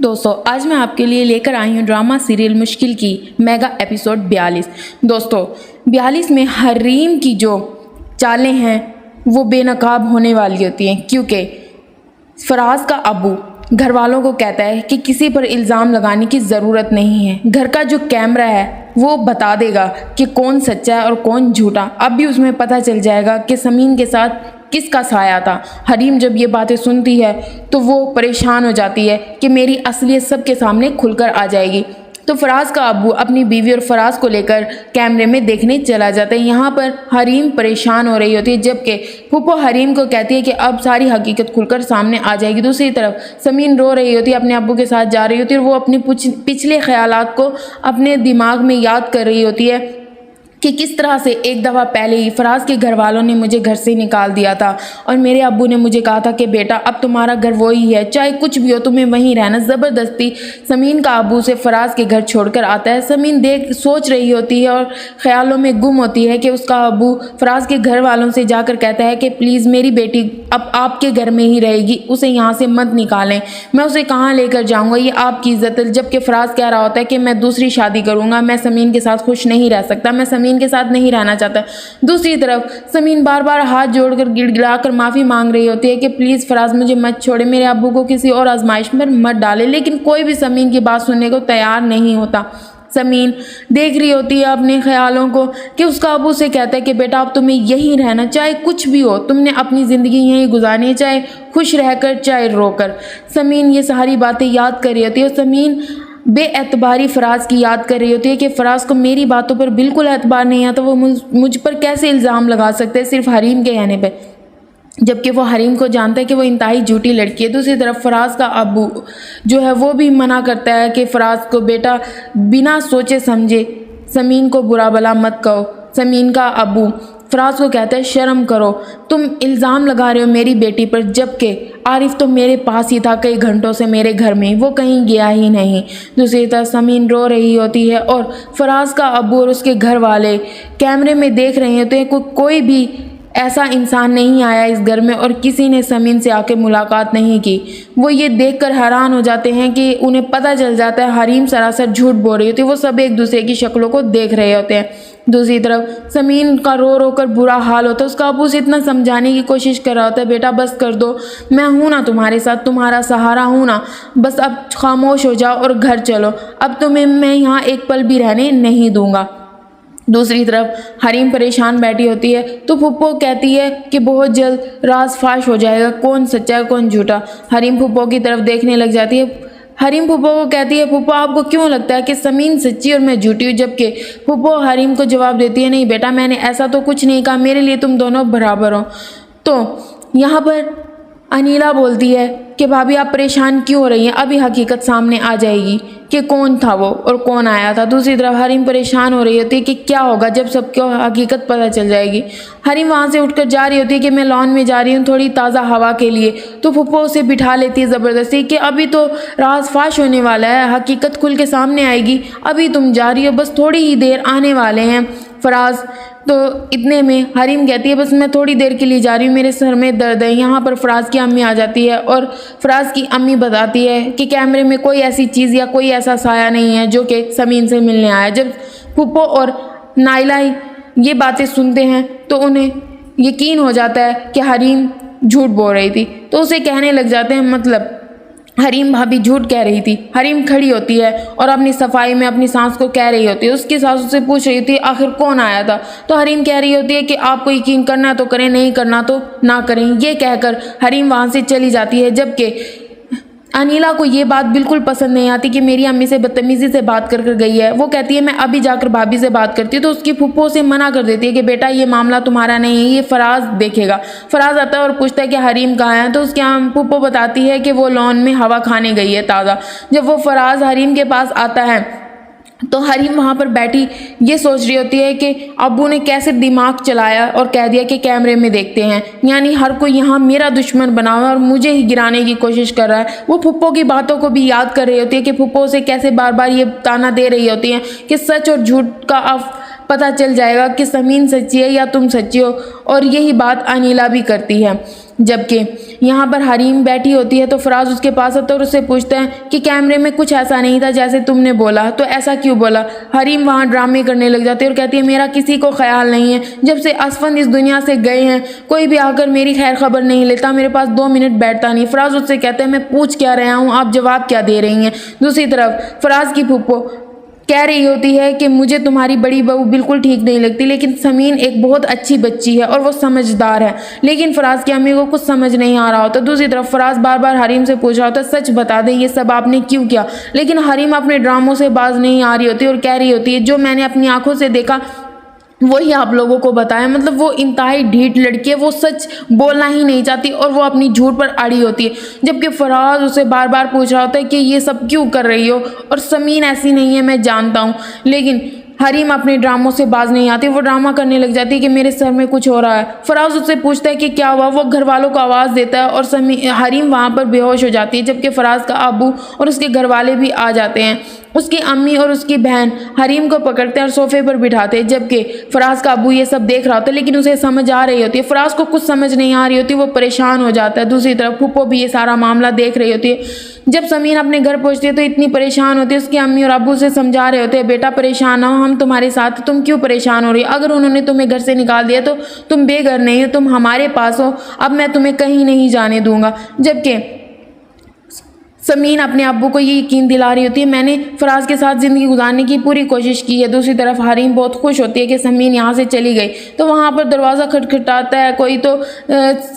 दोस्तों आज मैं आपके लिए लेकर आई हूँ ड्रामा सीरियल मुश्किल की मेगा एपिसोड 42। दोस्तों 42 में हरीम की जो चालें हैं वो बेनकाब होने वाली होती हैं, क्योंकि फराज का अबू घर वालों को कहता है कि किसी पर इल्ज़ाम लगाने की ज़रूरत नहीं है। घर का जो कैमरा है वो बता देगा कि कौन सच्चा है और कौन झूठा। अब भी उसमें पता चल जाएगा कि समीन के साथ किसका साया था। हरीम जब ये बातें सुनती है तो वो परेशान हो जाती है कि मेरी असलियत सबके सामने खुलकर आ जाएगी। तो फराज का अब्बू अपनी बीवी और फराज को लेकर कैमरे में देखने चला जाता है। यहाँ पर हरीम परेशान हो रही होती है, जबकि फूफो हरीम को कहती है कि अब सारी हकीकत खुलकर सामने आ जाएगी। दूसरी तरफ समीन रो रही होती है, अपने अब्बू के साथ जा रही होती है और वो अपने पिछले ख्यालात को अपने दिमाग में याद कर रही होती है कि किस तरह से एक दफ़ा पहले ही फराज के घर वालों ने मुझे घर से निकाल दिया था और मेरे अब्बू ने मुझे कहा था कि बेटा अब तुम्हारा घर वही है, चाहे कुछ भी हो तुम्हें वहीं रहना। ज़बरदस्ती समीन का अब्बू से फराज के घर छोड़कर आता है। समीन सोच रही होती है और ख्यालों में गुम होती है कि उसका अब्बू फराज के घर वालों से जाकर कहता है कि प्लीज़ मेरी बेटी अब आपके घर में ही रहेगी, उसे यहाँ से मत निकालें, मैं उसे कहाँ लेकर जाऊँगा, ये आपकी इज्जत है। जबकि फराज कह रहा होता है कि मैं दूसरी शादी करूँगा, मैं समीन के साथ खुश नहीं रह सकता, मैं समीन के साथ नहीं रहना चाहता। दूसरी तरफ समीन बार बार हाथ जोड़कर गिड़गिड़ाकर माफ़ी मांग रही होती है कि प्लीज़ फराज मुझे मत छोड़े, मेरे अब्बू को किसी और आजमाइश पर मत डाले, लेकिन कोई भी समीन की बात सुनने को तैयार नहीं होता। समीन देख रही होती है अपने ख्यालों को कि उसका अबू से कहता है कि बेटा अब तुम्हें यहीं रहना, चाहे कुछ भी हो, तुमने अपनी ज़िंदगी यहीं गुजारनी है, चाहे खुश रहकर चाहे रोकर। समीन ये सारी बातें याद कर रही होती है और समीन बेएतबारी फराज की याद कर रही होती है कि फराज को मेरी बातों पर बिल्कुल एतबार नहीं आता, वो मुझ पर कैसे इल्ज़ाम लगा सकते हैं सिर्फ हरीम के कहने पे, जबकि वो हरीम को जानता है कि वो इंतहाई झूठी लड़की है। दूसरी तरफ फराज का अब्बू जो है वो भी मना करता है कि फराज को बेटा बिना सोचे समझे समीन को बुरा भला मत कहो। समीन का अब्बू फराज को कहता है शर्म करो, तुम इल्ज़ाम लगा रहे हो मेरी बेटी पर, जबकि आरिफ तो मेरे पास ही था कई घंटों से मेरे घर में, वो कहीं गया ही नहीं। दूसरी तरफ समीन रो रही होती है और फराज का अब्बू और उसके घर वाले कैमरे में देख रहे होते हैं कोई भी ऐसा इंसान नहीं आया इस घर में और किसी ने समीन से आके मुलाकात नहीं की। वो ये देखकर हैरान हो जाते हैं कि उन्हें पता चल जाता है हरीम सरासर झूठ बोल रही होती है। वो सब एक दूसरे की शक्लों को देख रहे होते हैं। दूसरी तरफ समीन का रो रो कर बुरा हाल होता है। उसका अब्बू से इतना समझाने की कोशिश कर रहा होता है, बेटा बस कर दो, मैं हूँ ना तुम्हारे साथ, तुम्हारा सहारा हूँ ना, बस अब खामोश हो जाओ और घर चलो, अब तुम्हें मैं यहाँ एक पल भी रहने नहीं दूंगा। दूसरी तरफ हरीम परेशान बैठी होती है तो फुप्पो कहती है कि बहुत जल्द राज फाश हो जाएगा, कौन सच्चा है कौन झूठा। हरीम फुप्पो की तरफ देखने लग जाती है। हरीम फुप्पो को कहती है फुप्पो आपको क्यों लगता है कि समीन सच्ची और मैं झूठी हूँ, जबकि फुप्पो हरीम को जवाब देती है नहीं बेटा मैंने ऐसा तो कुछ नहीं कहा, मेरे लिए तुम दोनों बराबर हो। तो यहाँ पर अनीला बोलती है कि भाभी आप परेशान क्यों हो रही हैं, अभी हकीकत सामने आ जाएगी कि कौन था वो और कौन आया था। दूसरी तरफ हरीम परेशान हो रही होती है कि क्या होगा जब सबको हकीकत पता चल जाएगी। हरीम वहाँ से उठकर जा रही होती है कि मैं लॉन में जा रही हूँ थोड़ी ताज़ा हवा के लिए, तो फुप्पो उसे बिठा लेती है ज़बरदस्ती कि अभी तो राज फाश होने वाला है, हकीकत खुल के सामने आएगी, अभी तुम जा रही हो, बस थोड़ी ही देर आने वाले हैं फराज। तो इतने में हरीम कहती है बस मैं थोड़ी देर के लिए जा रही हूँ, मेरे सर में दर्द है। यहाँ पर फराज की अम्मी आ जाती है और फराज की अम्मी बताती है कि कैमरे में कोई ऐसी चीज़ या कोई ऐसा साया नहीं है जो कि समीन से मिलने आया। जब फुप्पो और नाइला ये बातें सुनते हैं तो उन्हें यकीन हो जाता है कि हरीम झूठ बोल रही थी, तो उसे कहने लग जाते हैं मतलब हरीम भाभी झूठ कह रही थी। हरीम खड़ी होती है और अपनी सफाई में अपनी सास को कह रही होती है, उसकी सास उससे पूछ रही थी आखिर कौन आया था, तो हरीम कह रही होती है कि आपको यकीन करना तो करें, नहीं करना तो ना करें। ये कहकर हरीम वहाँ से चली जाती है। जबकि अनीला को ये बात बिल्कुल पसंद नहीं आती कि मेरी अम्मी से बदतमीज़ी से बात कर गई है। वो कहती है मैं अभी जाकर भाभी से बात करती हूँ, तो उसकी फुप्पो से मना कर देती है कि बेटा ये मामला तुम्हारा नहीं है, ये फराज देखेगा। फराज आता है और पूछता है कि हरीम कहाँ है, तो उसकी फुप्पो बताती है कि वो लॉन में हवा खाने गई है ताज़ा। जब वो फराज हरीम के पास आता है तो हरीम वहाँ पर बैठी ये सोच रही होती है कि अब्बू ने कैसे दिमाग चलाया और कह दिया कि कैमरे में देखते हैं, यानी हर कोई यहाँ मेरा दुश्मन बना हुआ है और मुझे ही गिराने की कोशिश कर रहा है। वो फुप्पो की बातों को भी याद कर रही होती है कि फुप्पो से कैसे बार बार ये ताना दे रही होती है कि सच और झूठ का अब पता चल जाएगा कि समीन सच्ची है या तुम सच्ची हो, और यही बात अनीला भी करती है। जबकि यहाँ पर हरीम बैठी होती है तो फराज उसके पास आता है और उससे पूछता है कि कैमरे में कुछ ऐसा नहीं था जैसे तुमने बोला, तो ऐसा क्यों बोला। हरीम वहाँ ड्रामे करने लग जाती है और कहती है मेरा किसी को ख्याल नहीं है, जब से असफंद इस दुनिया से गए हैं कोई भी आकर मेरी खैर खबर नहीं लेता, मेरे पास 2 मिनट बैठता नहीं। फराज उससे कहते हैं मैं पूछ क्या रहा हूँ, आप जवाब क्या दे रही हैं। दूसरी तरफ फराज की फूफो कह रही होती है कि मुझे तुम्हारी बड़ी बहू बिल्कुल ठीक नहीं लगती, लेकिन समीन एक बहुत अच्छी बच्ची है और वो समझदार है। लेकिन फराज की अम्मी को कुछ समझ नहीं आ रहा होता। दूसरी तरफ फराज बार बार हरीम से पूछ रहा होता सच बता दें ये सब आपने क्यों किया, लेकिन हरीम अपने ड्रामों से बाज नहीं आ रही होती और कह रही होती है जो मैंने अपनी आंखों से देखा वही आप लोगों को बताया। मतलब वो इंतहाई ढीठ लड़की है, वो सच बोलना ही नहीं चाहती और वो अपनी झूठ पर अड़ी होती है। जबकि फराज उसे बार बार पूछ रहा होता है कि ये सब क्यों कर रही हो, और समीन ऐसी नहीं है मैं जानता हूँ। लेकिन हरीम अपने ड्रामों से बाज नहीं आती, वो ड्रामा करने लग जाती है कि मेरे सर में कुछ हो रहा है। फराज उससे पूछता है कि क्या हुआ, वो घर वालों को आवाज़ देता है और हरीम वहाँ पर बेहोश हो जाती है। जबकि फराज का अबू और उसके घर वाले भी आ जाते हैं। उसकी अम्मी और उसकी बहन हरीम को पकड़ते हैं और सोफे पर बिठाते हैं। जबकि फराज का अबू ये सब देख रहा होता है लेकिन उसे समझ आ रही होती है, फराज को कुछ समझ नहीं आ रही होती, वो परेशान हो जाता है। दूसरी तरफ फूफो भी ये सारा मामला देख रही होती है। जब समीन अपने घर पहुंचती है तो इतनी परेशान होती है, उसकी अम्मी और अब्बू से समझा रहे होते हैं बेटा परेशान ना हो, हम तुम्हारे साथ, तुम क्यों परेशान हो रही हो, अगर उन्होंने तुम्हें घर से निकाल दिया तो तुम बेघर नहीं हो, तुम हमारे पास हो, अब मैं तुम्हें कहीं नहीं जाने दूंगा। जबकि समीन अपने अब्बू को ये यकीन दिला रही होती है मैंने फराज के साथ ज़िंदगी गुजारने की पूरी कोशिश की है। दूसरी तरफ हरीम बहुत खुश होती है कि समीन यहाँ से चली गई। तो वहाँ पर दरवाज़ा खटखटाता है कोई, तो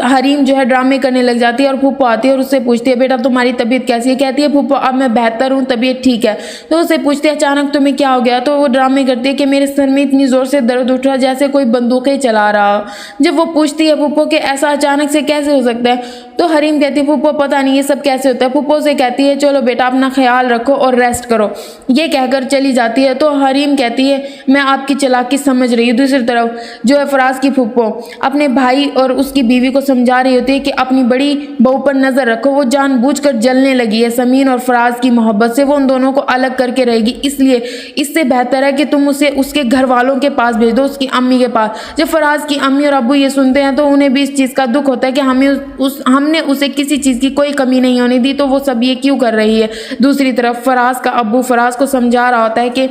हरीम जो है ड्रामे करने लग जाती है और फूफो आती है और उससे पूछती है बेटा तुम्हारी तबीयत कैसी है। कहती है फूफो अब मैं बेहतर हूँ, तबीयत ठीक है। तो उससे पूछती है अचानक तुम्हें क्या हो गया। तो वो ड्रामे करती है कि मेरे सर में इतनी ज़ोर से दर्द उठ रहा जैसे कोई बंदूकें चला रहा हो। जब वो पूछती है फूफो कि ऐसा अचानक से कैसे हो सकता है, तो हरीम कहती है फूफो पता नहीं ये सब कैसे होता है। फूफो से कहती है चलो बेटा अपना ख्याल रखो और रेस्ट करो, ये कहकर चली जाती है। तो हरीम कहती है मैं आपकी चालाकी समझ रही हूँ। दूसरी तरफ जो है फराज की फूफो अपने भाई और उसकी बीवी को समझा रही होती है कि अपनी बड़ी बहू पर नजर रखो, वो जानबूझकर जलने लगी है समीन और फराज की मोहब्बत से, वो उन दोनों को अलग करके रहेगी, इसलिए इससे बेहतर है कि तुम उसे उसके घर वालों के पास भेज दो, उसकी अम्मी के पास। जब फराज की अम्मी और अब्बू ये सुनते हैं तो उन्हें भी इस चीज़ का दुख होता है कि हमने उसे किसी चीज़ की कोई कमी नहीं होने दी, तो वो सब ये क्यों कर रही है। दूसरी तरफ फराज का अब्बू फराज को समझा रहा होता है कि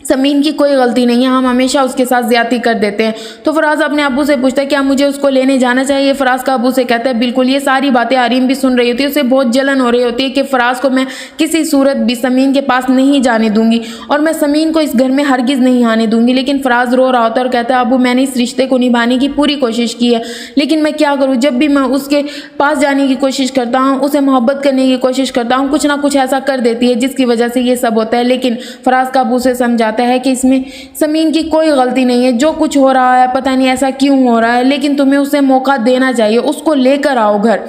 समीन की कोई गलती नहीं है, हम हमेशा उसके साथ ज्यादती कर देते हैं। तो फराज अपने अब्बू से पूछता है क्या मुझे उसको लेने जाना चाहिए। फराज का अब्बू से कहता है बिल्कुल। ये सारी बातें हरीम भी सुन रही होती है, उसे बहुत जलन हो रही होती है कि फराज को मैं किसी सूरत भी समीन के पास नहीं जाने दूंगी और मैं समीन को इस घर में हरगिज नहीं आने दूंगी। लेकिन फराज रो रहा होता है और कहता है अब्बू मैंने इस रिश्ते को निभाने की पूरी कोशिश की है, लेकिन मैं क्या करूँ, जब भी मैं उसके पास जाने की कोशिश करता हूँ, उसे मोहब्बत करने की कोशिश करता हूँ, कुछ ना कुछ ऐसा कर देती है जिसकी वजह से ये सब होता है। लेकिन फराज का अब्बू से समझाता है कि इसमें समीन की कोई गलती नहीं है, जो कुछ हो रहा है पता नहीं ऐसा क्यों हो रहा है, लेकिन तुम्हें उसे मौका देना चाहिए, उसको लेकर आओ घर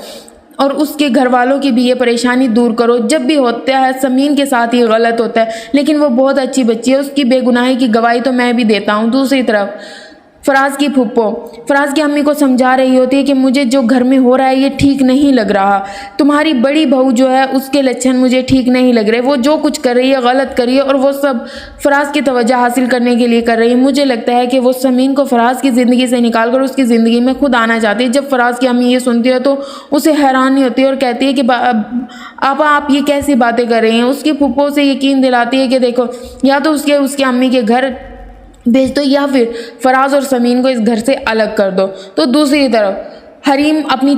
और उसके घर वालों की भी ये परेशानी दूर करो। जब भी होता है समीन के साथ ही गलत होता है, लेकिन वो बहुत अच्छी बच्ची है, उसकी बेगुनाही की गवाही तो मैं भी देता हूँ। दूसरी तरफ फराज की फूफो फराज की अम्मी को समझा रही होती है कि मुझे जो घर में हो रहा है ये ठीक नहीं लग रहा, तुम्हारी बड़ी बहू जो है उसके लक्षण मुझे ठीक नहीं लग रहे, वो जो कुछ कर रही है गलत कर रही है और वो सब फराज की तवज्जो हासिल करने के लिए कर रही है। मुझे लगता है कि वो समीन को फराज की ज़िंदगी से निकाल कर उसकी ज़िंदगी में खुद आना चाहती है। जब फराज की अम्मी ये सुनती है तो उसे हैरानी होती है और कहती है कि आपा आप ये कैसी बातें कर रही हैं। उसकी फूफो से यकीन दिलाती है कि देखो या तो उसके अम्मी के घर भेज दो या फिर फराज और समीन को इस घर से अलग कर दो। तो दूसरी तरफ हरीम अपनी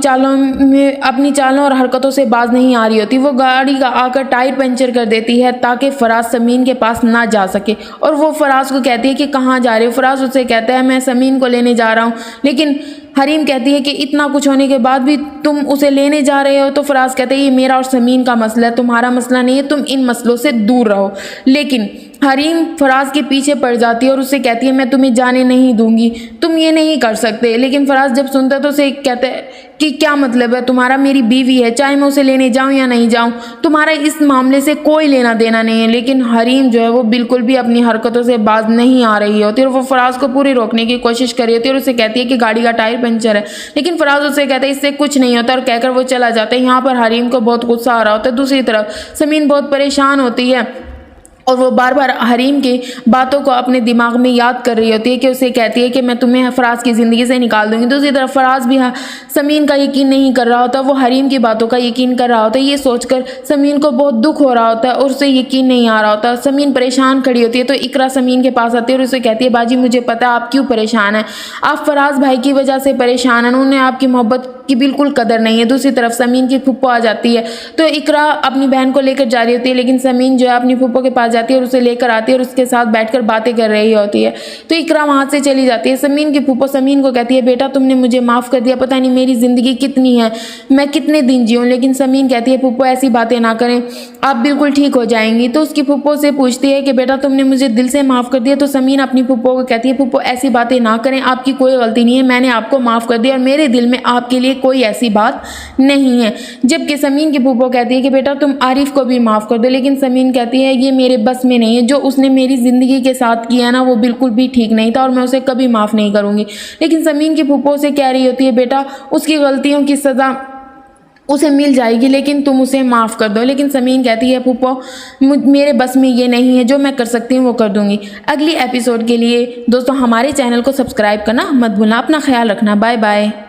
चालों और हरकतों से बाज नहीं आ रही होती, वो गाड़ी का आकर टायर पंचर कर देती है ताकि फराज समीन के पास ना जा सके और वो फराज को कहती है कि कहाँ जा रहे हो। फराज उससे कहता है मैं समीन को लेने जा रहा हूँ, लेकिन हरीम कहती है कि इतना कुछ होने के बाद भी तुम उसे लेने जा रहे हो। तो फराज कहते हैं ये मेरा और समीन का मसला है, तुम्हारा मसला नहीं है, तुम इन मसलों से दूर रहो। लेकिन हरीम फराज के पीछे पड़ जाती है और उससे कहती है मैं तुम्हें जाने नहीं दूंगी, तुम ये नहीं कर सकते। लेकिन फराज जब सुनता है तो उसे कहता है कि क्या मतलब है तुम्हारा, मेरी बीवी है, चाहे मैं उसे लेने जाऊं या नहीं जाऊं, तुम्हारा इस मामले से कोई लेना देना नहीं है। लेकिन हरीम जो है वो बिल्कुल भी अपनी हरकतों से बाज नहीं आ रही होती और वो फराज को पूरी रोकने की कोशिश कर रही होती है और उसे कहती है कि गाड़ी का टायर पंचर है। लेकिन फराज उससे कहता है इससे कुछ नहीं होता और कहकर वो चला जाता है। यहाँ पर हरीम को बहुत गुस्सा आ रहा होता है। दूसरी तरफ समीन बहुत परेशान होती है और वो बार बार हरीम की बातों को अपने दिमाग में याद कर रही होती है कि उसे कहती है कि मैं तुम्हें फराज की ज़िंदगी से निकाल दूंगी। दूसरी तरफ फराज भी समीन का यकीन नहीं कर रहा होता, वो हरीम की बातों का यकीन कर रहा होता है। ये सोचकर समीन को बहुत दुख हो रहा होता है और उसे यकीन नहीं आ रहा होता। समीन परेशान खड़ी होती है तो इकरा समीन के पास आती है और उसे कहती है बाजी मुझे पता है आप क्यों परेशान हैं, आप फराज भाई की वजह से परेशान हैं, उन्हें आपकी मोहब्बत की बिल्कुल कदर नहीं है। दूसरी तरफ समीन की फुप्पो आ जाती है तो इकरा अपनी बहन को लेकर जा रही होती है, लेकिन समीन जो है अपनी फुप्पो के पास जाती है और उसे लेकर आती है और उसके साथ बैठकर बातें कर रही होती है। तो इकरा वहाँ से चली जाती है। समीन की फुप्पो समीन को कहती है बेटा तुमने मुझे माफ़ कर दिया, पता नहीं मेरी ज़िंदगी कितनी है, मैं कितने दिन जीऊँ। लेकिन समीन कहती है फुप्पो ऐसी बातें ना करें, आप बिल्कुल ठीक हो जाएंगी। तो उसकी फुप्पो से पूछती है कि बेटा तुमने मुझे दिल से माफ़ कर दिया। तो समीन अपनी फुप्पो को कहती है फुप्पो ऐसी बातें ना करें, आपकी कोई गलती नहीं है, मैंने आपको माफ़ कर दिया और मेरे दिल में आपके लिए कोई ऐसी बात नहीं है। जबकि समीन की फुप्पो कहती है कि बेटा तुम आरिफ को भी माफ़ कर दो। लेकिन समीन कहती है ये मेरे बस में नहीं है, जो उसने मेरी ज़िंदगी के साथ किया ना वो बिल्कुल भी ठीक नहीं था और मैं उसे कभी माफ़ नहीं करूँगी। लेकिन समीन की फुप्पो से कह रही होती है बेटा उसकी गलतियों की सज़ा उसे मिल जाएगी, लेकिन तुम उसे माफ़ कर दो। लेकिन समीन कहती है फुप्पो मेरे बस में ये नहीं है, जो मैं कर सकती हूँ वो कर दूँगी। अगली एपिसोड के लिए दोस्तों हमारे चैनल को सब्सक्राइब करना मत भूलना। अपना ख्याल रखना। Bye bye.